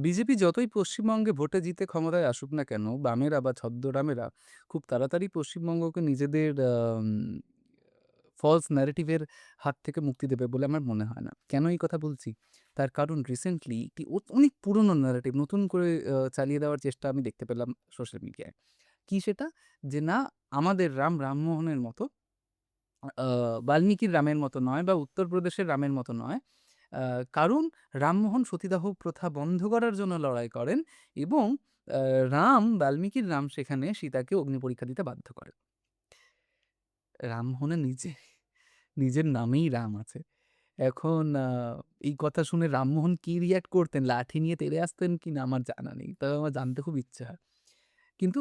BJP যতই পশ্চিমবঙ্গে ভোটে জিতে ক্ষমতায় আসুক না কেন, বামেরা বা ছদ্মরামেরা খুব তাড়াতাড়ি পশ্চিমবঙ্গকে নিজেদের ফলস ন্যারেটিভ এর হাত থেকে মুক্তি দেবে বলে আমার মনে হয় না। কেন এই কথা বলছি? তার কারণ রিসেন্টলি একটি অনেক পুরনো ন্যারেটিভ নতুন করে চালিয়ে দেওয়ার চেষ্টা আমি দেখতে পেলাম সোশ্যাল মিডিয়ায়। কি সেটা? যে না, আমাদের রাম রামমোহনের মতো আ বাল্মীকির রামের মতো নয় বা উত্তরপ্রদেশের রামের মতো নয়। আ কারণ রামমোহন সতীদাহ প্রথা বন্ধ করার জন্য লড়াই করেন এবং আ বাল্মীকির রাম সেখানে সীতাকে অগ্নিপরীক্ষা দিতে বাধ্য করেন। রামমোহনের নিজের নামেই রাম আছে। এখন এই কথা শুনে রামমোহন কি রিঅ্যাক্ট করতেন? লাঠি নিয়ে তেড়ে আসতেন কিনা আমার জানা নেই। তবে আমার জানতে খুব ইচ্ছে হয়। কিন্তু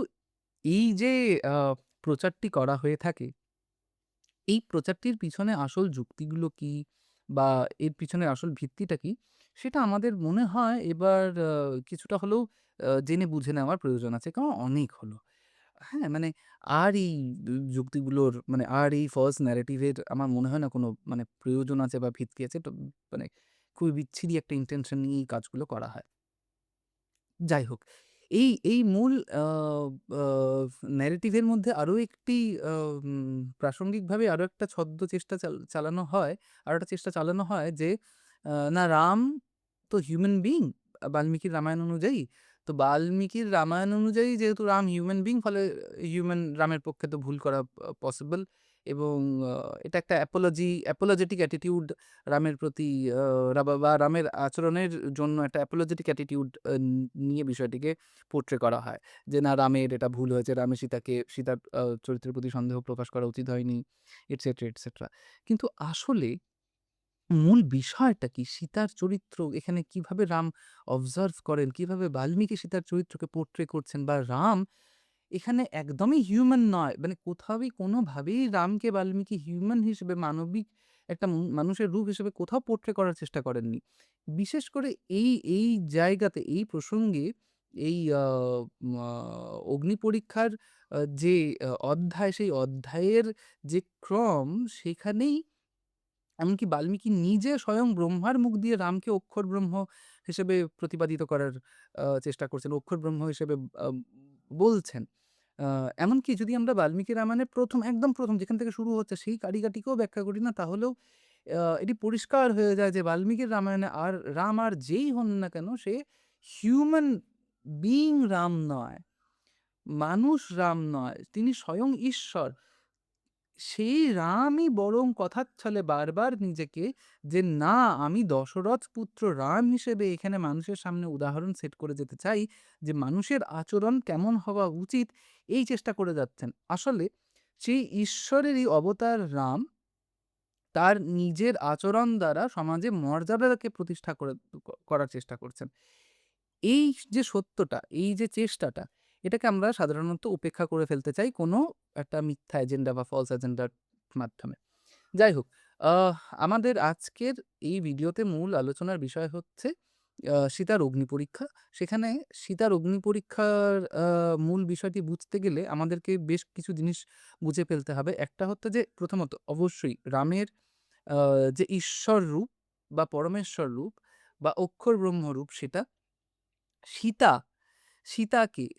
এই যে আ প্রচারটি করা হয়ে থাকে, এই প্রচারটির পিছনে আসল যুক্তিগুলো কি? বা এর পিছনে আসল ভিত্তিটা কি? সেটা আমাদের মনে হয় এবার কিছুটা হলেও জেনে বুঝে নেওয়ার প্রয়োজন আছে। কারণ অনেক হলো। হ্যাঁ? মানে আর এই যুক্তিগুলোর মানে আর এই ফলস ন্যারেটিভ এর আমার মনে হয় না কোনো মানে প্রয়োজন আছে বা ভিত্তি আছে। তো মানে খুবই বিচ্ছিরি একটা ইনটেনশন নিয়ে এই কাজগুলো করা হয়। যাই হোক, এই মূল আ আ ন্যারেটিভ এর মধ্যে আরো একটি আ প্রাসঙ্গিকভাবে আরো একটা ছদ্ম চেষ্টা চালানো হয়। আরো একটা চেষ্টা চালানো হয় যে, না রাম তো হিউম্যান বিইং বাল্মীকির রামায়ণ অনুযায়ী। তো বাল্মীকির রামায়ণ অনুযায়ী যেহেতু রাম হিউম্যান বিইং ফলে হিউম্যান রামের পক্ষে তো ভুল করা পসিবল এবং আ এটা একটা অ্যাপোলজেটিক অ্যাটিটিউড রামের প্রতি বা রামের আচরণের জন্য একটা অ্যাপোলজেটিক অ্যাটিটিউড নিয়ে বিষয়টিকে পোর্ট্রে করা হয়। যে না রামের এটা ভুল হয়েছে, রামের সীতার চরিত্রের প্রতি সন্দেহ প্রকাশ করা উচিত হয়নি, এটসেট্রা, এটসেট্রা। কিন্তু আসলে মূল বিষয়টা কি? সীতার চরিত্র এখানে কিভাবে রাম অবজার্ভ করেন, কিভাবে বাল্মীকি সীতার চরিত্রকে পোর্ট্রে করছেন বা রাম এখানে একদমই হিউম্যান নয়। মানে কোথাওই কোনোভাবেই রামকে বাল্মীকি হিউম্যান হিসেবে মানবিক একটা মানুষের রূপ হিসেবে কোথাও পোর্ট্রে করার চেষ্টা করেননি। বিশেষ করে এই জায়গাতে, এই প্রসঙ্গে এই মা অগ্নিপরীক্ষার যে অধ্যায়, সেই অধ্যায়ের যে ক্রম সেখানেই এমনকি বাল্মীকি নিজে স্বয়ং ব্রহ্মার মুখ দিয়ে রামকে অক্ষর ব্রহ্ম হিসেবে প্রতিপাদিত করার চেষ্টা করছেন। অক্ষর ব্রহ্ম হিসেবে আ বলছেন। আ এমনকি যদি আমরা বাল্মীকি রামায়ণের একদম ১ম যেখান থেকে শুরু হচ্ছে সেই কারিকাটিকেও ব্যাখ্যা করি না তাহলেও এটি পরিষ্কার হয়ে যায় যে বাল্মীকির রামায়ণে রাম আর যেই হন না কেন সে হিউম্যান বিইং রাম নয়। মানুষ রাম নয়। তিনি স্বয়ং ঈশ্বর। সেই রামই বরং কথার ছলে বারবার নিজেকে যে, "না, আমি দশরথ পুত্র রাম হিসেবে এখানে মানুষের সামনে উদাহরণ সেট করে যেতে চাই যে, মানুষের আচরণ কেমন হওয়া উচিত।" এই চেষ্টা করে যাচ্ছেন। আসলে সেই ঈশ্বরেরই অবতার রাম তার নিজের আচরণ দ্বারা সমাজে মর্যাদাকে প্রতিষ্ঠা করার চেষ্টা করছেন। এই যে সত্যটা, এই যে চেষ্টাটা, এটাকে আমরা সাধারণত উপেক্ষা করে ফেলতে চাই কোনো একটা মিথ্যা এজেন্ডা বা ফলস এজেন্ডার মাধ্যমে। যাই হোক, আহ আমাদের আজকের এই ভিডিওতে মূল আলোচনার বিষয় হচ্ছে সীতার অগ্নিপরীক্ষা। সেখানে সীতার অগ্নিপরীক্ষার মূল বিষয়টি বুঝতে গেলে আমাদেরকে বেশ কিছু জিনিস বুঝে ফেলতে হবে। একটা হচ্ছে যে প্রথমত অবশ্যই রামের আ যে ঈশ্বর রূপ বা পরমেশ্বর রূপ বা অক্ষর ব্রহ্ম রূপ সেটা সীতা,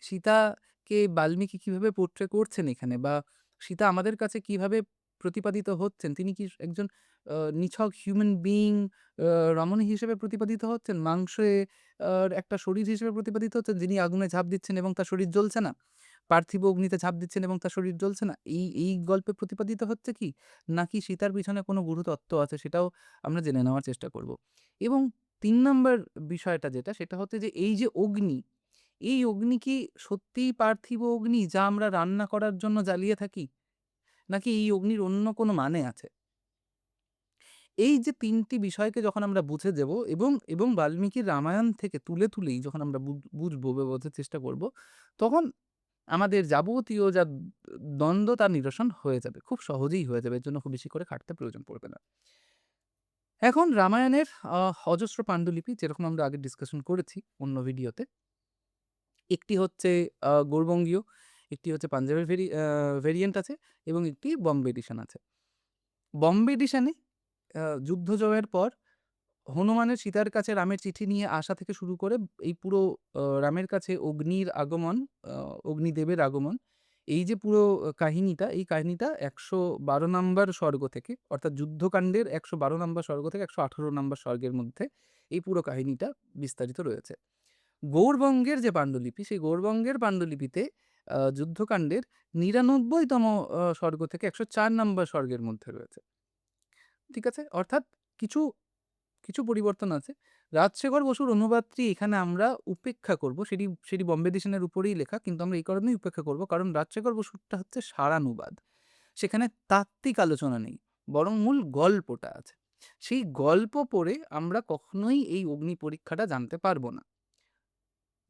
সীতাকে বাল্মীকি কিভাবে পোর্ট্রে করছেন এখানে বা সীতা আমাদের কাছে কিভাবে প্রতিপাদিত হচ্ছেন? তিনি কি একজন নিছক হিউম্যান বিইং আ রমণী হিসেবে প্রতিপাদিত হচ্ছেন? মাংসে একটা শরীর হিসেবে প্রতিপাদিত হচ্ছেন, যিনি আগুনে ঝাঁপ দিচ্ছেন এবং তার শরীর জ্বলছে না? পার্থিব অগ্নিতে ঝাঁপ দিচ্ছেন এবং তার শরীর জ্বলছে না? এই গল্পে প্রতিপাদিত হচ্ছে কি? নাকি সীতার পিছনে কোনো গূঢ় তত্ত্ব আছে? সেটাও আমরা জেনে নেওয়ার চেষ্টা করব। এবং ৩ নাম্বার বিষয়টা যেটা, সেটা হচ্ছে যে এই যে অগ্নি, এই অগ্নি কি সত্যিই পার্থিব অগ্নি যা আমরা রান্না করার জন্য জ্বালিয়ে থাকি? নাকি এই অগ্নির অন্য কোনো মানে আছে? এই যে ৩ টি বিষয়কে যখন আমরা বুঝে যাব এবং বাল্মীকির রামায়ণ থেকে তুলেই যখন আমরা বুঝবো বা বোঝার চেষ্টা করব, তখন আমাদের যাবতীয় যা দ্বন্দ্ব তার নিরসন হয়ে যাবে। খুব সহজেই হয়ে যাবে। এর জন্য খুব বেশি করে খাটতে প্রয়োজন পড়বে না। এখন রামায়ণের অজস্র পান্ডুলিপি যেরকম আমরা আগে ডিসকাশন করেছি অন্য ভিডিওতে। একটি হচ্ছে গৌড়বঙ্গীয়, একটি হচ্ছে পাঞ্জাবের ভেরিয়েন্ট আছে এবং একটি বম্বে এডিশন আছে। বম্বে এডিশনে যুদ্ধ জয়ের পর হনুমানের সীতার কাছে রামের চিঠি নিয়ে আসা থেকে শুরু করে এই পুরো রামের কাছে অগ্নির আগমন, আ অগ্নিদেবের আগমন, এই যে পুরো কাহিনীটা, এই কাহিনীটা ১১২ নাম্বার সর্গ থেকে, অর্থাৎ যুদ্ধকাণ্ডের ১১২ নাম্বার সর্গ থেকে ১১৮ নাম্বার সর্গের মধ্যে এই পুরো কাহিনীটা বিস্তারিত রয়েছে। গৌড়বঙ্গের যে পান্ডুলিপি, সেই গৌড়বঙ্গের পান্ডুলিপিতে যুদ্ধকাণ্ডের ৯৯ তম সর্গ থেকে ১০৪ নাম্বার সর্গের মধ্যে রয়েছে। ঠিক আছে? অর্থাৎ কিছু কিছু পরিবর্তন আছে। রাজশেখর বসুর অনুবাদটি এখানে আমরা উপেক্ষা করব। সেটি বম্বে এডিশনের উপরেই লেখা। কিন্তু আমরা এই কারণেই উপেক্ষা করব, কারণ রাজশেখর বসুরটা হচ্ছে সারানুবাদ। সেখানে তাত্ত্বিক আলোচনা নেই। বরং মূল গল্পটা আছে। সেই গল্প পড়ে আমরা কখনোই এই অগ্নি পরীক্ষাটা জানতে পারব না।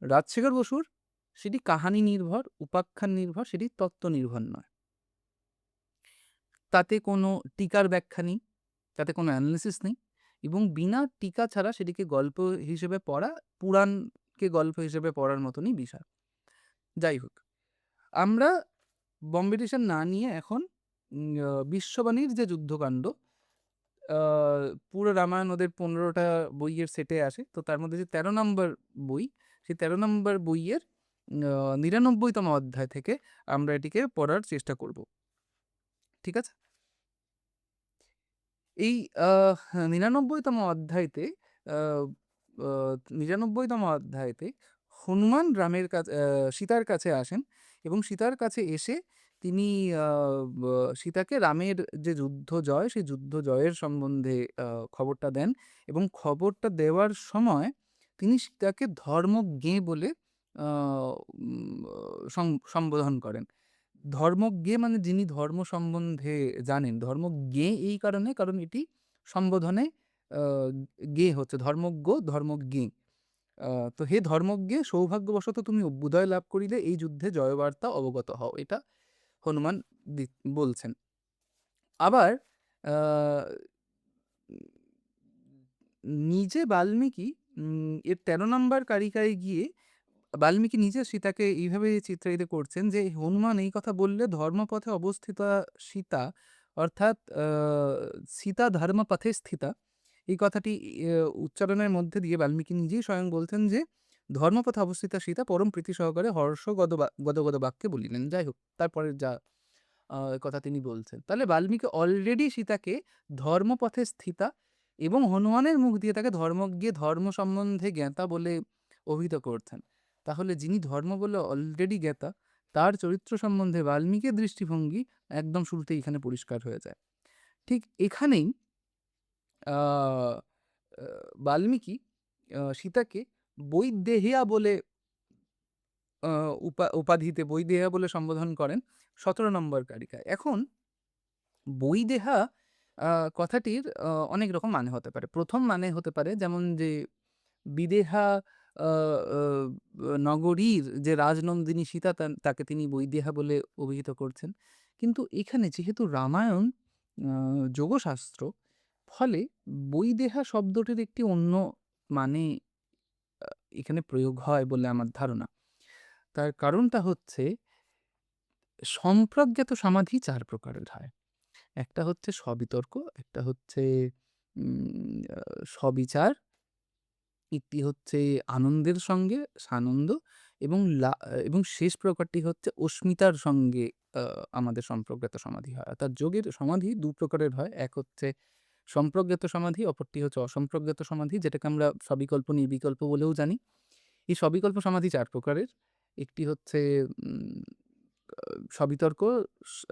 রাজশেখর বসুর সেটি কাহানি নির্ভর, উপাখ্যান নির্ভর, সেটি তত্ত্ব নির্ভর নয়। তাতে কোনো টীকার ব্যাখ্যা নেই, তাতে কোনো অ্যানালিসিস নেই, এবং বিনা টীকা ছাড়া সেটিকে গল্প হিসেবে পড়া, পুরাণকে গল্প হিসেবে পড়ার মতনই বিষয়। যাই হোক, আমরা বম্বে এডিশন না নিয়ে এখন বিশ্ববাণীর যে যুদ্ধকাণ্ড, আ পুরো রামায়ণ ওদের ১৫ টা বইয়ের সেটে আসে। তো তার মধ্যে যে ১৩ নম্বর বই, সেই ১৩ নম্বর বইয়ের ৯৯ তম অধ্যায় থেকে আমরা এটিকে পড়ার চেষ্টা করব। ঠিক আছে? এই ৯৯ তম অধ্যায়তে আ আ ৯৯ তম অধ্যায়তে হনুমান রামের সীতার কাছে আসেন, এবং সীতার কাছে এসে তিনি আ ব সীতাকে রামের যে যুদ্ধ জয়, সেই যুদ্ধ জয়ের সম্বন্ধে খবরটা দেন, এবং খবরটা দেওয়ার সময় তিনি সীতাকে ধর্মজ্ঞে বলে আ উম সম্বোধন করেন। ধর্মজ্ঞে মানে যিনি ধর্ম সম্বন্ধে জানেন। ধর্মজ্ঞে এই কারণে, কারণ এটি সম্বোধনে আ জ্ঞে হচ্ছে ধর্মজ্ঞ, ধর্মজ্ঞে। আ তো হে ধর্মজ্ঞে, সৌভাগ্যবশত তুমি অভ্যুদয় লাভ করিলে এই যুদ্ধে জয়বার্তা অবগত হও। এটা হনুমান দি বলছেন। আবার আ নিজে বাল্মীকি এর ১৩ নম্বর কারিকায় গিয়ে বাল্মীকি নিজে সীতাকে এইভাবে চিত্রায়িত করছেন যে, হনুমান এই কথা বললে ধর্মপথে অবস্থিতা সীতা, অর্থাৎ সীতা ধর্মপথে স্থিতা, এই কথাটি উচ্চারণের মধ্যে দিয়ে বাল্মীকি নিজেই স্বয়ং বলছেন যে, ধর্মপথে অবস্থিতা সীতা পরম প্রীতি সহকারে হর্ষ গদ বাক্যে বলিলেন। যাই হোক, তারপরের যা কথা তিনি বলছেন। তাহলে বাল্মীকি অলরেডি সীতাকে ধর্মপথে স্থিতা এবং হনুমানের মুখ দিয়ে তাকে ধর্মজ্ঞে, ধর্ম সম্বন্ধে জ্ঞাতা বলে অভিহিত করছেন। তাহলে যিনি ধর্ম বলে অলরেডি জ্ঞাতা, তার চরিত্র সম্বন্ধে বাল্মীকির দৃষ্টিভঙ্গি একদম শুরুতেই এখানে পরিষ্কার হয়ে যায়। ঠিক এখানেই আ আ বাল্মীকি সীতাকে বৈদেহিয়া বলে আ উপাধিতে বৈদেহা বলে সম্বোধন করেন ১৭ নম্বর কারিকায়। এখন বৈদেহা কথাটির অনেক রকম মানে হতে পারে। ১ম মানে হতে পারে যেমন যে বিদেহা আ আ নগরীর যে রাজনন্দিনী সীতা, তাকে তিনি বৈদেহা বলে অভিহিত করছেন। কিন্তু এখানে যেহেতু রামায়ণ আ যোগশাস্ত্র, ফলে বৈদেহা শব্দটির একটি অন্য মানে আ এখানে প্রয়োগ হয় বলে আমার ধারণা। তার কারণটা হচ্ছে, সম্প্রজ্ঞাত সমাধি ৪ প্রকারের হয়। একটা হচ্ছে সবিতর্ক, একটা হচ্ছে আ সবিচার, একটি হচ্ছে আনন্দের সঙ্গে সানন্দ, এবং এবং শেষ প্রকারটি হচ্ছে অস্মিতার সঙ্গে আ আমাদের সম্প্রজ্ঞাত সমাধি হয়। অর্থাৎ যোগের সমাধি ২ প্রকারের হয়। এক হচ্ছে সম্প্রজ্ঞাত সমাধি, অপরটি হচ্ছে অসম্প্রজ্ঞাত সমাধি, যেটাকে আমরা সবিকল্প, নির্বিকল্প বলেও জানি। এই সবিকল্প সমাধি ৪ প্রকারের। একটি হচ্ছে উম আ সবিতর্ক,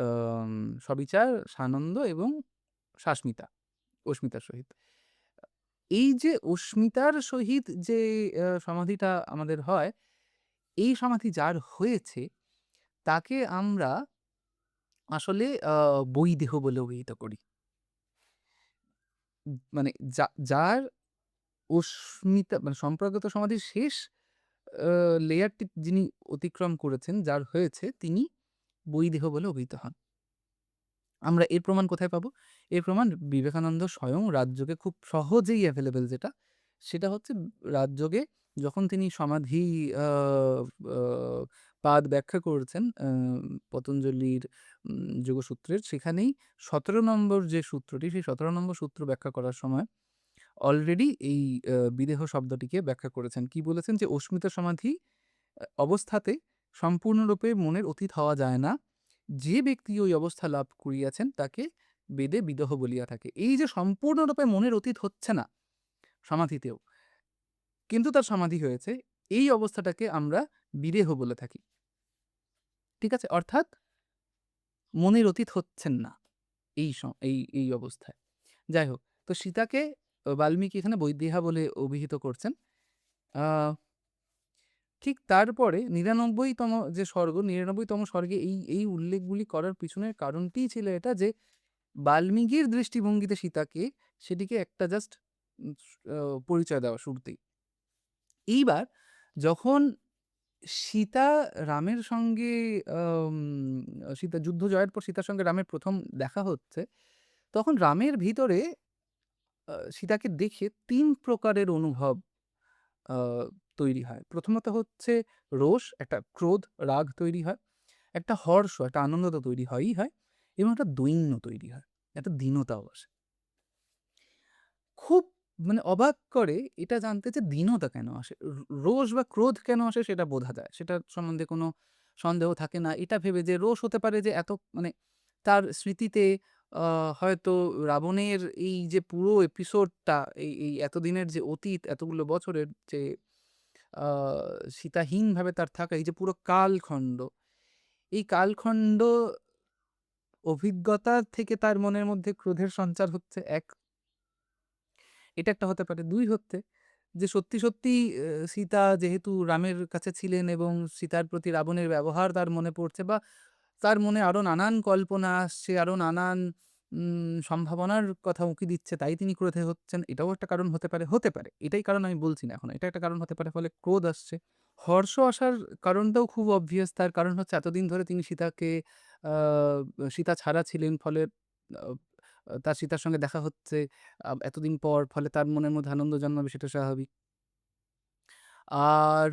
আম সবিচার, সানন্দ এবং শাসমিতা, অস্মিতার সহিত। এই যে অস্মিতার সহিত যে সমাধিটা আমাদের হয়, এই সমাধি যার হয়েছে তাকে আমরা আসলে বৈদেহ বলে অভিহিত করি। মানে যার অস্মিতা মানে সম্প্রজ্ঞাত সমাধির শেষ আ লেয়ারটি যিনি অতিক্রম করেছেন, যার হয়েছে, তিনি বৈদেহ বলে অভিহিত হন। আমরা এর প্রমাণ কোথায় পাবো? এর প্রমাণ বিবেকানন্দ স্বয়ং রাজযোগে খুব সহজেই এভেইলেবল যেটা, সেটা হচ্ছে রাজযোগে যখন তিনি সমাধি আ আ পাদ ব্যাখ্যা করেছেন পতঞ্জলির যোগসূত্রের, সেখানেই ১৭ নম্বর যে সূত্রটি, সেই ১৭ নম্বর সূত্র ব্যাখ্যা করার সময় অলরেডি এই বিদেহ শব্দটিকে ব্যাখ্যা করেছেন। কি বলেছেন? যে অস্মিতা সমাধি অবস্থাতে সম্পূর্ণরূপে মনের অতীত হওয়া যায় না। যে ব্যক্তি ওই অবস্থা লাভ করিয়াছেন তাকে বেদে বিদেহ বলিয়া থাকে। এই যে সম্পূর্ণরূপে মনের অতীত হচ্ছে না সমাধিতেও, কিন্তু তার সমাধি হয়েছে, এই অবস্থাটাকে আমরা বিদেহ বলে থাকি। ঠিক আছে? অর্থাৎ মনের অতীত হচ্ছেন না এই অবস্থায়। যাই হোক, তো সীতাকে বাল্মীকি এখানে বৈদেহা বলে অভিহিত করছেন। আ ঠিক তারপরে ৯৯ তম যে স্বর্গ, ৯৯ তম স্বর্গে এই উল্লেখগুলি করার পিছনের কারণটিই ছিল এটা যে বাল্মীকির দৃষ্টিভঙ্গিতে সীতাকে সেটিকে একটা জাস্ট উম আ পরিচয় দেওয়া শুরুতেই। এইবার যখন সীতা রামের সঙ্গে আম সীতা যুদ্ধ জয়ের পর সীতার সঙ্গে রামের ১ম দেখা হচ্ছে, তখন রামের ভিতরে সীতাকে দেখে ৩ প্রকারের অনুভব আ তৈরি হয়। প্রথমত হচ্ছে রোষ, একটা ক্রোধ, রাগ তৈরি হয়। একটা হর্ষ, একটা আনন্দ তো তৈরি হয়ই হয় এবং একটা দৈন্য তৈরি হয়। একটা দীনতাও আসে। খুব মানে অবাক করে এটা জানতে যে দীনতা কেন আসে? রোষ বা ক্রোধ কেন আসে সেটা বোঝা যায়। সেটার সম্বন্ধে কোনো সন্দেহ থাকে না। এটা ভেবে যে রোষ হতে পারে যে এত মানে তার স্মৃতিতে আ হয়তো রাবণের এই যে পুরো এপিসোডটা এই এতদিনের যে অতীত, এতগুলো বছরের যে আ সীতাহীনভাবে তার থাকা এই যে পুরো কালখণ্ড, এই কালখণ্ড অভিজ্ঞতা থেকে তার মনের মধ্যে ক্রোধের সঞ্চার হচ্ছে ১, এটা একটা হতে পারে। ২ হচ্ছে যে সত্যি সীতা যেহেতু রামের কাছে ছিলেন এবং সীতার প্রতি রাবণের ব্যবহার তার মনে পড়ছে বা তার মনে আরো নানান কল্পনা আসছে, আরো নানান সম্ভাবনার কথা উঁকি দিচ্ছে, তাই তিনি ক্রোধে হচ্ছেন। এটাও একটা কারণ হতে পারে, হতে পারে। এটাই কারণ আমি বলছি না এখন। এটা একটা কারণ হতে পারে ফলে ক্রোধ আসছে। হর্ষ আসার কারণটাও খুব obvious তার কারণ হচ্ছে এতদিন ধরে তিনি সীতাকে আ সীতা ছাড়া ছিলেন ফলে আ তার সীতার সঙ্গে দেখা হচ্ছে এতদিন পর ফলে তার মনের মধ্যে আনন্দ জন্মাবে সেটা স্বাভাবিক। আর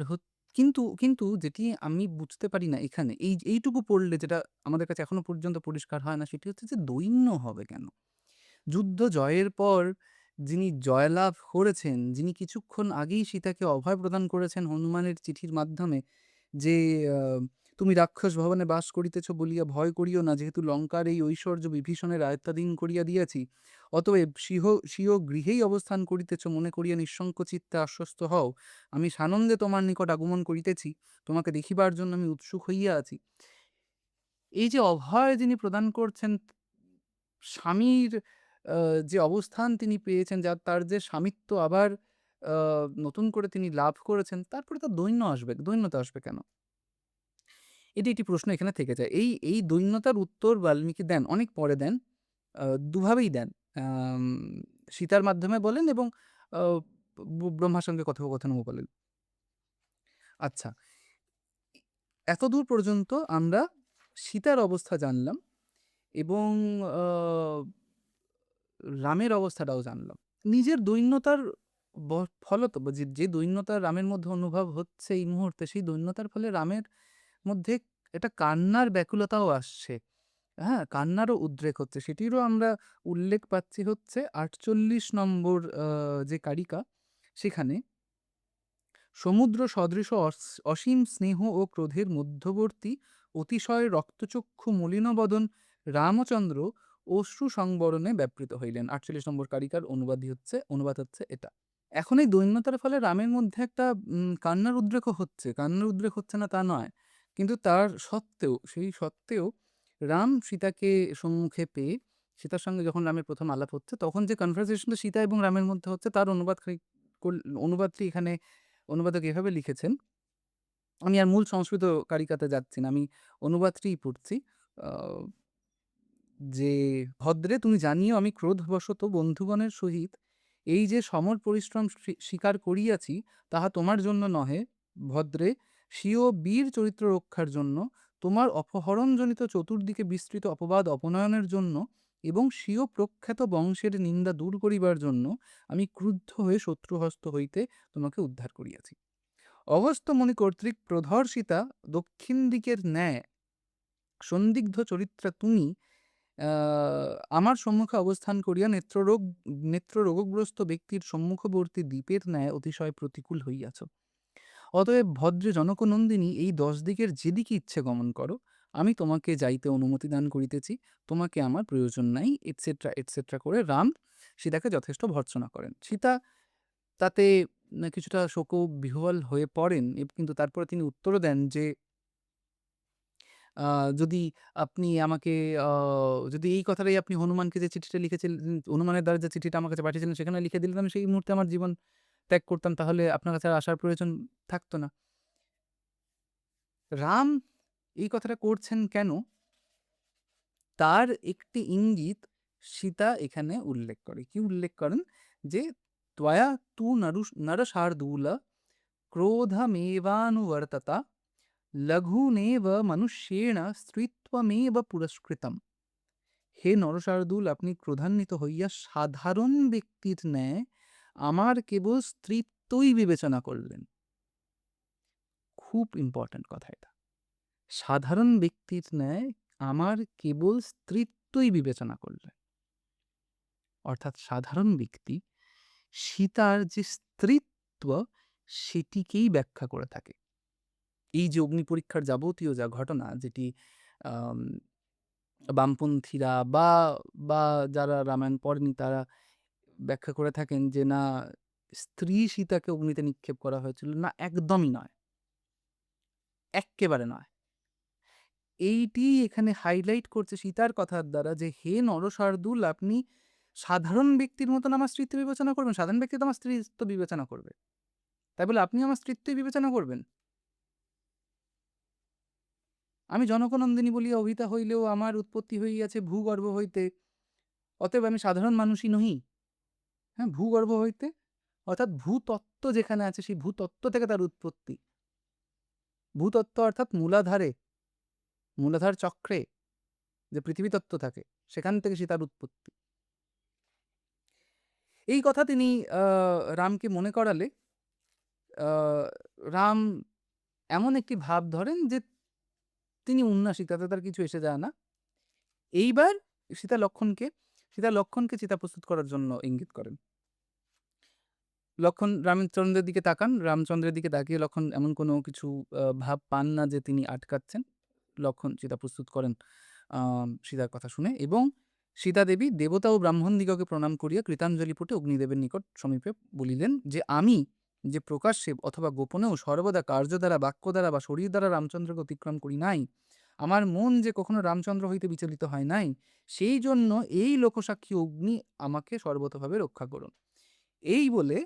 কিন্তু যেটি আমি বুঝতে পারি না এখানে এইটুকু পড়লে যেটা আমাদের কাছে এখনো পর্যন্ত পরিষ্কার হয় না সেটি হচ্ছে যে দৈন্য হবে কেন? যুদ্ধ জয়ের পর যিনি জয়লাভ করেছেন, যিনি কিছুক্ষণ আগেই সীতাকে অভয় প্রদান করেছেন হনুমানের চিঠির মাধ্যমে যে, আ "তুমি রাক্ষস ভবনে বাস করিতেছ বলিয়া ভয় করিও না, যেহেতু লঙ্কার এই ঐশ্বর্য বিভীষণের আয়ত্তাধীন করিয়া দিয়াছি। অতএব স্বীয় গৃহেই অবস্থান করিতেছ মনে করিয়া নিঃশঙ্ক চিত্তে আশ্বস্ত হও। আমি সানন্দে তোমার নিকট আগমন করিতেছি। তোমাকে দেখিবার জন্য আমি উৎসুক হইয়া আছি।" এই যে অভয় যিনি প্রদান করছেন স্বামীর আ যে অবস্থান তিনি পেয়েছেন তার যে স্বামিত্ব আবার আ নতুন করে তিনি লাভ করেছেন, তারপরে তার দৈন্যতা আসবে কেন? এটি একটি প্রশ্ন এখানে থেকে যায়। এই দৈন্যতার উত্তর বাল্মীকি দেন, অনেক পরে দেন। আ দুভাবেই দেন। আম সীতার মাধ্যমে বলেন এবং আ ব্রহ্মার সঙ্গে কথোপকথনও বলেন। আচ্ছা, এতদূর পর্যন্ত আমরা সীতার অবস্থা জানলাম এবং আ রামের অবস্থাটাও জানলাম। নিজের দৈন্যতার ব ফলত যে দৈন্যতা রামের মধ্যে অনুভব হচ্ছে এই মুহূর্তে, সেই দৈন্যতার ফলে রামের মধ্যে একটা কান্নার ব্যাকুলতাও আসছে। হ্যাঁ? কান্নারও উদ্রেক হচ্ছে। সেটিরও আমরা উল্লেখ পাচ্ছি হচ্ছে ৪৮ নম্বর যে কারিকা, সেখানে সমুদ্র সদৃশ অসীম স্নেহ ও ক্রোধের মধ্যবর্তী অতিশয় রক্তচক্ষু মলিনবদন রামচন্দ্র অশ্রু সংবরণে ব্যাপৃত হইলেন। ৪৮ নম্বর কারিকার অনুবাদ হচ্ছে এটা। এখন এই দৈন্যতার ফলে রামের মধ্যে একটা কান্নার উদ্রেকও হচ্ছে। কান্নার উদ্রেক হচ্ছে না তা নয়। কিন্তু সেই সত্ত্বেও রাম সীতাকে সম্মুখে পেয়ে সীতার সঙ্গে যখন রামের ১ম আলাপ হচ্ছে তখন যে কনভারসেশনটা সীতা এবং রামের মধ্যে হচ্ছে তার অনুবাদটি এখানে অনুবাদক এভাবে লিখেছেন। আমি আর মূল সংস্কৃত কারিকাতে যাচ্ছি না। আমি অনুবাদটিই পড়ছি। আ যে "ভদ্রে তুমি জানিও আমি ক্রোধবশত বন্ধুগণের সহিত এই যে সমর পরিশ্রম স্বীকার করিয়াছি তাহা তোমার জন্য নহে, ভদ্রে স্বীয় বীর চরিত্র রক্ষার জন্য, তোমার অপহরণজনিত চতুর্দিকে বিস্তৃত অপবাদ অপনয়নের জন্য এবং স্বীয় প্রখ্যাত বংশের নিন্দা দূর করিবার জন্য আমি ক্রুদ্ধ হয়ে শত্রুহস্ত হইতে তোমাকে উদ্ধার করিয়াছি। অগস্ত্যমুনি কর্তৃক প্রধর্ষিতা দক্ষিণ দিকের ন্যায় সন্দিগ্ধ চরিত্রা তুমি আ আমার সম্মুখে অবস্থান করিয়া নেত্ররোগগ্রস্ত ব্যক্তির সম্মুখবর্তী দ্বীপের ন্যায় অতিশয় প্রতিকূল হইয়াছ। অতএব ভদ্রে জনকনন্দিনী এই ১০ দিকের যেদিকে ইচ্ছে গমন করো। আমি তোমাকে যাইতে অনুমতি দান করিতেছি। তোমাকে আমার প্রয়োজন নাই এটসেট্রা, এটসেট্রা করে রাম সীতাকে যথেষ্ট ভর্ৎসনা করেন। সীতা তাতে কিছুটা শোকবিহ্বল হয়ে পড়েন কিন্তু তারপরে তিনি উত্তরও দেন যে, আ যদি আপনি আমাকে আ যদি এই কথাটাই আপনি হনুমানকে যে চিঠিটা লিখেছিলেন, হনুমানের দ্বারা যে চিঠিটা আমার কাছে পাঠিয়েছিলেন সেখানে লিখে দিলে আমি সেই মুহূর্তে আমার জীবন ত্যাগ করতাম। তাহলে আপনার কাছে আর আসার প্রয়োজন থাকতো না। রাম এই কথাটা করছেন কেন? তার একটি ইঙ্গিত সীতা এখানে উল্লেখ করে। কি উল্লেখ করেন? যে ত্বয়া তু নরশার্দূল ক্রোধমেবানুবর্ততা লঘুনেব মনুষ্যেণ স্ত্রীত্বমেব পুরস্কৃতম। হে নরশার্দূল, আপনি ক্রোধান্বিত হইয়া সাধারণ ব্যক্তির ন্যায় আমার কেবল স্ত্রীত্বই বিবেচনা করলেন। খুব ইম্পোর্টেন্ট কথা এটা। সাধারণ ব্যক্তির ন্যায় আমার কেবল স্ত্রীত্বই বিবেচনা করলেন। অর্থাৎ সাধারণ ব্যক্তি সীতার যে স্ত্রীত্ব সেটিকেই ব্যাখ্যা করে থাকে। এই যে অগ্নি পরীক্ষার যাবতীয় যা ঘটনা যেটি আম বামপন্থীরা বা যারা রামায়ণ পড়েনি তারা ব্যাখ্যা করে থাকেন যে না, স্ত্রী সীতাকে অগ্নিতে নিক্ষেপ করা হয়েছিল। না, একদমই নয়। এক্কেবারে নয়। এইটি এখানে হাইলাইট করছে সীতার কথার দ্বারা যে, "হে নরশার্দূল, আপনি সাধারণ ব্যক্তির মতন আমার স্ত্রীত্ব বিবেচনা করবেন? সাধারণ ব্যক্তি তো আমার স্ত্রীত্ব বিবেচনা করবে। তাই বলে আপনি আমার স্ত্রীত্বই বিবেচনা করবেন? আমি জনকনন্দিনী বলিয়া অভিতা হইলেও আমার উৎপত্তি হইয়াছে ভূগর্ভ হইতে। অতএব আমি সাধারণ মানুষই নহি।" হ্যাঁ? ভূগর্ভ হইতে অর্থাৎ ভূতত্ত্ব যেখানে আছে সেই ভূতত্ত্ব থেকে তার উৎপত্তি। ভূতত্ত্ব অর্থাৎ মূলাধার চক্রে যে পৃথিবী তত্ত্ব থাকে সেখান থেকে সীতার উৎপত্তি। এই কথা তিনি আ রামকে মনে করালে আ রাম এমন একটি ভাব ধরেন যে তিনি উন্নাসিক, তাতে তার কিছু এসে যায় না। এইবার সীতা লক্ষ্মণকে চিতা প্রস্তুত করার জন্য ইঙ্গিত করেন। লক্ষ্মণ রামচন্দ্রের দিকে তাকান। রামচন্দ্রের দিকে তাকিয়ে লক্ষ্মণ এমন কোনো কিছু ভাব পান না যে তিনি আটকাচ্ছেন। লক্ষ্মণ চিতা প্রস্তুত করেন সীতার কথা শুনে এবং সীতা দেবী দেবতা ও ব্রাহ্মণদিগকে প্রণাম করিয়া কৃতাঞ্জলিপুটে অগ্নিদেবের নিকট সমীপে বলিলেন যে, "আমি যে প্রকাশ্যে অথবা গোপনেও সর্বদা কার্য দ্বারা, বাক্য দ্বারা বা শরীর দ্বারা রামচন্দ্রকে অতিক্রম করি নাই, আমার মন যে কখনো রামচন্দ্র হইতে বিচলিত হয় নাই, সেই জন্য এই লোকসাক্ষী অগ্নি আমাকে সর্বতোভাবে রক্ষা করুন।" এই বলে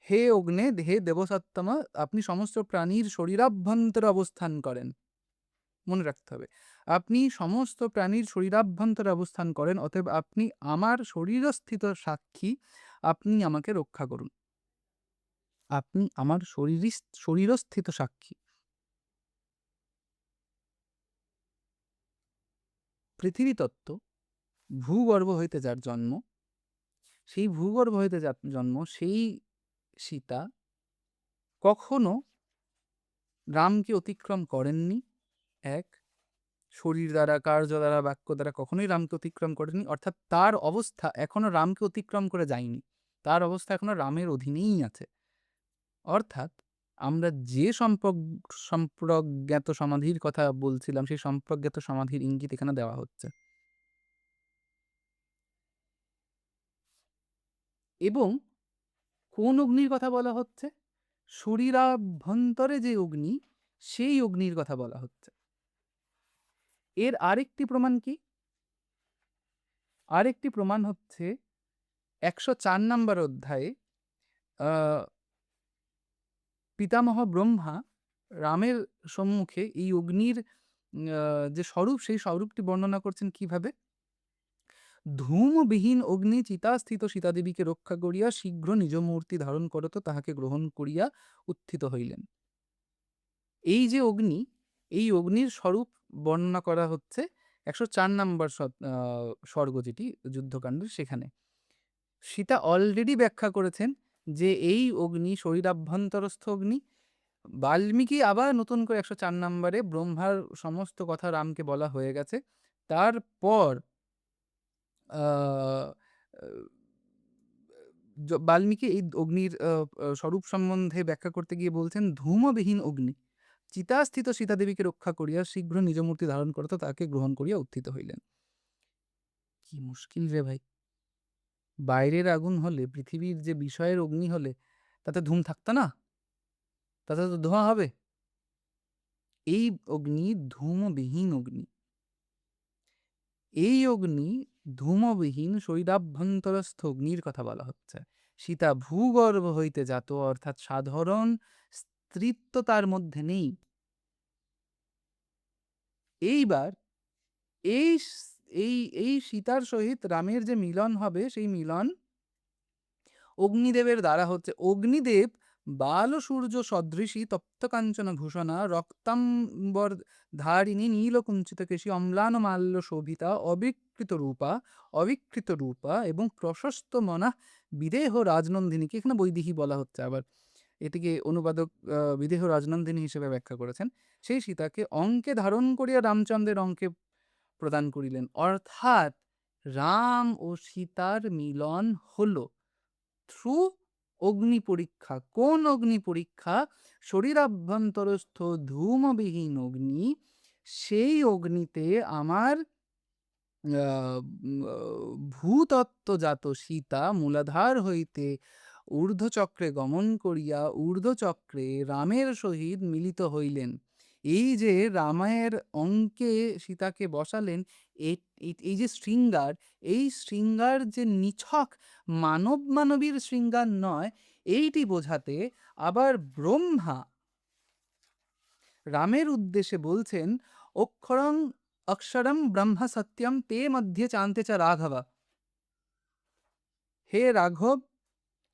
হে অগ্নে, হে দেবসত্তমা, আপনি সমস্ত প্রাণীর শরীরাভ্যন্তরে অবস্থান করেন। মনে রাখতে হবে। আপনি সমস্ত প্রাণীর শরীরাভ্যন্তরে অবস্থান করেন, অতএব আপনি আমার শরীরস্থিত সাক্ষী, আপনি আমাকে রক্ষা করুন। আপনি আমার শরীরস্থিত সাক্ষী। পৃথিবী তত্ত্ব, ভূগর্ভ হইতে যার জন্ম, সেই ভূগর্ভ হইতে যার জন্ম সেই সীতা কখনো রামকে অতিক্রম করেননি। ১ শরীর দ্বারা, কার্য দ্বারা, বাক্য দ্বারা কখনোই রামকে অতিক্রম করেনি। অর্থাৎ তার অবস্থা এখনো রামকে অতিক্রম করে যায়নি। তার অবস্থা এখনো রামের অধীনেই আছে। অর্থাৎ আমরা যে সম্প্রজ্ঞাত সমাধির কথা বলছিলাম, সেই সম্প্রজ্ঞাত সমাধির ইঙ্গিত এখানে দেওয়া হচ্ছে। এবং কোন অগ্নির কথা বলা হচ্ছে? শরীরাভ্যন্তরে যে অগ্নি, সেই অগ্নির কথা বলা হচ্ছে। এর আরেকটি প্রমাণ কি? আরেকটি প্রমাণ হচ্ছে ১০৪ নম্বর অধ্যায়ে আ পিতামহ ব্রহ্মা রামের সম্মুখে এই অগ্নির আ যে স্বরূপ, সেই স্বরূপটি বর্ণনা করছেন কিভাবে? "ধূমবিহীন অগ্নি চিতাস্থিত সীতাদেবীকে রক্ষা করিয়া শীঘ্র নিজ মূর্তি ধারণ করত তাহাকে গ্রহণ করিয়া উত্থিত হইলেন।" এই যে অগ্নি, এই অগ্নির স্বরূপ বর্ণনা করা হচ্ছে ১০৪ নম্বর সর্গ যেটি যুদ্ধকাণ্ডের সেখানে। সীতা অলরেডি ব্যাখ্যা করেছেন যে এই অগ্নি শরীরাভ্যন্তরস্থ অগ্নি। বাল্মীকি আবার নতুন করে ১০৪ নম্বরে ব্রহ্মার সমস্ত কথা রামকে বলা হয়ে গেছে। তারপর আ আ বাল্মীকি এই অগ্নির স্বরূপ সম্বন্ধে ব্যাখ্যা করতে গিয়ে বলছেন, "ধূমবিহীন অগ্নি চিতাস্থিত সীতাদেবীকে রক্ষা করিয়া শীঘ্র নিজ মূর্তি ধারণ করত তাহাকে গ্রহণ করিয়া উত্থিত হইলেন।" কি মুশকিল রে ভাই! বাইরের আগুন হলে, পৃথিবীর যে বিষয়ের অগ্নি হলে, তাতে ধুম থাকত না? তাতে তো ধোঁয়া হবে। এই অগ্নি ধূমবিহীন অগ্নি। এই অগ্নি ধূমবিহীন শরীরাভ্যন্তরস্থ অগ্নির কথা বলা হচ্ছে। সীতা ভূগর্ভ হইতে জাত, অর্থাৎ সাধারণ স্ত্রীত্ব তার মধ্যে নেই। এইবার এই স এই এই সীতার সহিত রামের যে মিলন হবে, সেই মিলন অগ্নিদেবের দ্বারা হচ্ছে। অগ্নিদেব বালসূর্য সদৃশী তপ্তকাঞ্চন ভূষণা রক্তাম্বর ধারিণী নীলকুঞ্চিতকেশী অম্লান মাল্য শোভিতা অবিকৃত রূপা এবং প্রশস্ত মনা বিদেহ রাজনন্দিনীকে এখানে বৈদেহী বলা হচ্ছে আবার। এটিকে অনুবাদক বিদেহ রাজনন্দিনী হিসেবে ব্যাখ্যা করেছেন। সেই সীতাকে অঙ্কে ধারণ করিয়া রামচন্দ্রের অঙ্কে প্রদান করিলেন। অর্থাৎ রাম ও সীতার মিলন হলো থ্রু অগ্নি পরীক্ষা। কোন অগ্নি পরীক্ষা? শরীরাভ্যন্তরস্থ ধূমবিহীন অগ্নি। সেই অগ্নিতে আমার আ উম আ ভূতত্ত্বজাত সীতা মূলাধার হইতে ঊর্ধ্বচক্রে গমন করিয়া ঊর্ধ্বচক্রে রামের সহিত মিলিত হইলেন। এই যে রামের অঙ্কে সীতাকে বসালেন, এ এই যে শৃঙ্গার, এই শৃঙ্গার যে নিছক মানবীর শৃঙ্গার নয়, এইটি বোঝাতে আবার ব্রহ্মা রামের উদ্দেশ্যে বলছেন, "অক্ষরং অক্ষরম ব্রহ্ম সত্যম তে মধ্যে চান্তে চ রাঘবা।" হে রাঘব,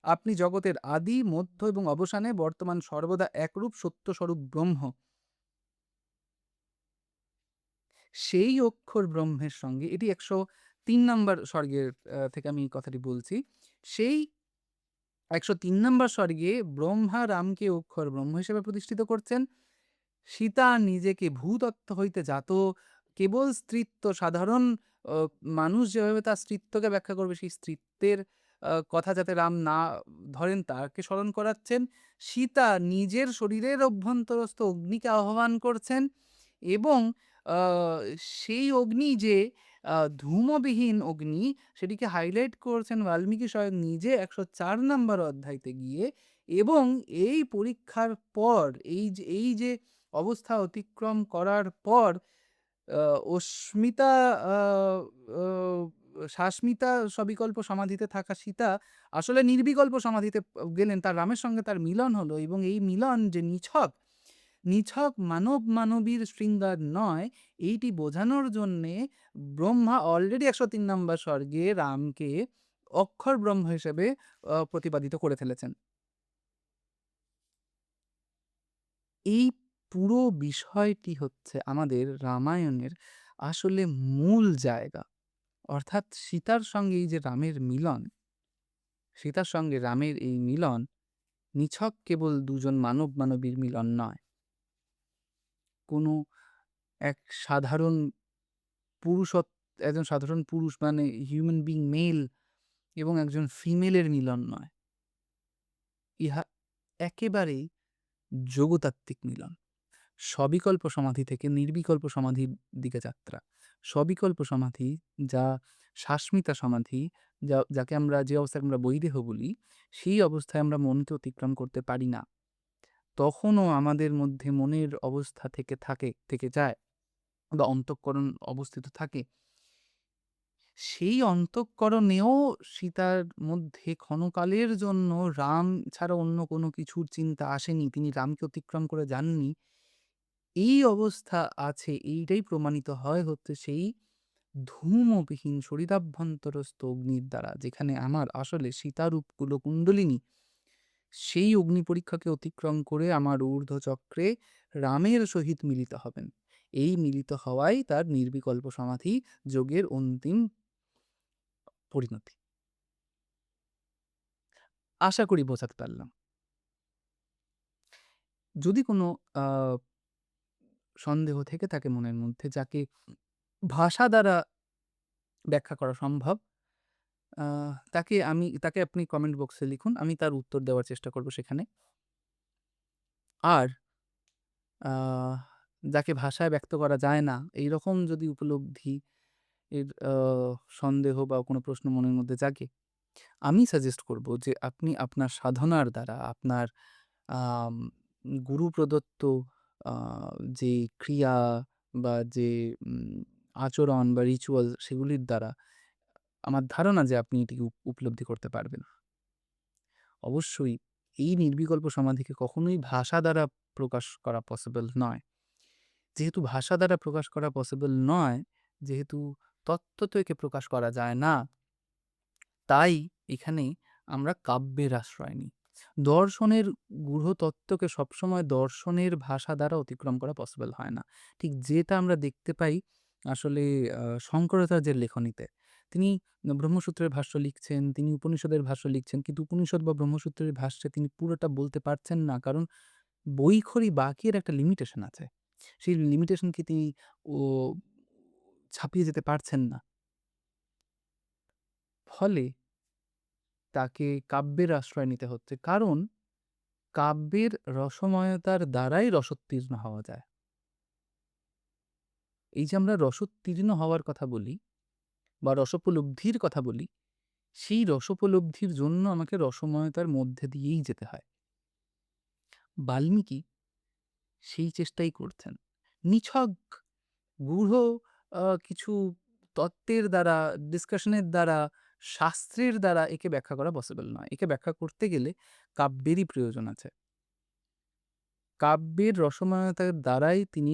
আপনি জগতের আদি, মধ্য এবং অবসানে বর্তমান সর্বদা একরূপ সত্যস্বরূপ ব্রহ্ম। সেই অক্ষর ব্রহ্মের সঙ্গে এটি ১০৩ নম্বর সর্গের থেকে আমি এই কথাটি বলছি। সেই ১০৩ নম্বর সর্গে ব্রহ্মা রামকে অক্ষর ব্রহ্ম হিসেবে প্রতিষ্ঠিত করছেন। সীতা নিজেকে ভূতত্ত্ব হইতে জাত, কেবল স্ত্রীত্ব সাধারণ অ মানুষ যেভাবে তার স্ত্রীত্বকে ব্যাখ্যা করবে, সেই স্ত্রীত্বের কথা যাতে রাম না ধরেন তাকে স্মরণ করাচ্ছেন। সীতা নিজের শরীরের অভ্যন্তরস্থ অগ্নিকে আহ্বান করছেন এবং আ সেই অগ্নি যে ধূমবিহীন অগ্নি, সেটিকে হাইলাইট করছেন বাল্মীকি স্বয়ং নিজে ১০৪ নম্বর অধ্যায়তে গিয়ে। এবং এই পরীক্ষার পর এই যে অবস্থা অতিক্রম করার পর আ অস্মিতা আ আ শাশ্মিতা সবিকল্প সমাধিতে থাকা সীতা আসলে নির্বিকল্প সমাধিতে গেলেন। তার রামের সঙ্গে তার মিলন হলো এবং এই মিলন যে নিছক মানবীর শৃঙ্গার নয়, এইটি বোঝানোর জন্যে ব্রহ্মা অলরেডি ১০৩ নম্বর সর্গে রামকে অক্ষর ব্রহ্ম হিসেবে প্রতিপাদিত করে ফেলেছেন। এই পুরো বিষয়টি হচ্ছে আমাদের রামায়ণের আসলে মূল জায়গা। অর্থাৎ সীতার সঙ্গে এই যে রামের মিলন, সীতার সঙ্গে রামের এই মিলন নিছক কেবল দুজন মানবীর মিলন নয়। কোনো এক সাধারণ পুরুষত একজন সাধারণ পুরুষ মানে হিউম্যান বিং মেল এবং একজন ফিমেলের মিলন নয়। ইহা একেবারেই যোগতাত্ত্বিক মিলন। সবিকল্প সমাধি থেকে নির্বিকল্প সমাধির দিকে যাত্রা। সবিকল্প সমাধি যা শাশ্মিতা সমাধি, যাকে আমরা যে অবস্থাকে আমরা বৈদেহ বলি, সেই অবস্থায় আমরা মনকে অতিক্রম করতে পারি না। তখনও আমাদের মধ্যে মনের অবস্থা থেকে যায় বা অন্তঃকরণ অবস্থিত থাকে। সেই অন্তঃকরণেও সীতার মধ্যে ক্ষণকালের জন্য রাম ছাড়া অন্য কোনো কিছুর চিন্তা আসেনি। তিনি রামকে অতিক্রম করে যাননি। এই অবস্থা আছে, এইটাই প্রমাণিত হয় হচ্ছে সেই ধূমবিহীন শরীরাভ্যন্তরস্থ অগ্নির দ্বারা, যেখানে আমার আসলে সীতারূপ কুলকুণ্ডলিনী সেই অগ্নি পরীক্ষাকে অতিক্রম করে আমার ঊর্ধ্বচক্রে রামের সহিত মিলিত হবেন। এই মিলিত হওয়াই তার নির্বিকল্প সমাধি যোগের অন্তিম পরিণতি। আশা করি বোঝাতে পারলাম। যদি কোনো আ সন্দেহ থেকে থাকে মনের মধ্যে, যাকে ভাষা দ্বারা ব্যাখ্যা করা সম্ভব। আ তাকে আপনি কমেন্ট বক্সে লিখুন। আমি তার উত্তর দেওয়ার চেষ্টা করব সেখানে। আর আ যাকে ভাষায় ব্যক্ত করা যায় না, এইরকম যদি উপলব্ধি এর সন্দেহ বা কোনো প্রশ্ন মনের মধ্যে জাগে, আমি সাজেস্ট করব যে আপনি আপনার সাধনার দ্বারা, আপনার আম গুরু প্রদত্ত আ যে ক্রিয়া বা যে আচরণ বা রিচুয়াল সেগুলির দ্বারা আমার ধারণা যে আপনি এটিকে উপলব্ধি করতে পারবেন। অবশ্যই এই নির্বিকল্প সমাধিকে কখনোই ভাষা দ্বারা প্রকাশ করা পসিবল নয়। যেহেতু ভাষা দ্বারা প্রকাশ করা পসিবল নয়, যেহেতু তত্ত্বত একে প্রকাশ করা যায় না, তাই এখানে আমরা কাব্যের আশ্রয় নিই। দর্শনের গূঢ় তত্ত্বকে সবসময় দর্শনের ভাষা দ্বারা অতিক্রম করা পসিবল হয় না। ঠিক যেটা আমরা দেখতে পাই আসলে শঙ্করাচার্যের লেখনীতে। তিনি ব্রহ্মসূত্রের ভাষ্য লিখছেন, তিনি উপনিষদের ভাষ্য লিখছেন। কিন্তু উপনিষদ বা ব্রহ্মসূত্রের ভাষ্যে তিনি পুরোটা বলতে পারছেন না। কারণ বৈখরি বাঁকের একটা লিমিটেশন আছে। সেই লিমিটেশনকে তিনি ও ছাপিয়ে যেতে পারছেন না। ফলে তাকে কাব্যের আশ্রয় নিতে হচ্ছে। কারণ কাব্যের রসময়তার দ্বারাই রসোত্তীর্ণ হওয়া যায়। এই যে আমরা রসোত্তীর্ণ হওয়ার কথা বলি বা রসোপলব্ধির কথা বলি, সেই রসোপলব্ধির জন্য আমাকে রসময়তার মধ্যে দিয়েই যেতে হয়। বাল্মীকি সেই চেষ্টাই করছেন। নিছক গূঢ় কিছু তত্ত্বের দ্বারা, ডিসকাশনের দ্বারা, শাস্ত্রের দ্বারা একে ব্যাখ্যা করা পসিবল নয়। একে ব্যাখ্যা করতে গেলে কাব্যেরই প্রয়োজন আছে। কাব্যের রসময়তার দ্বারাই তিনি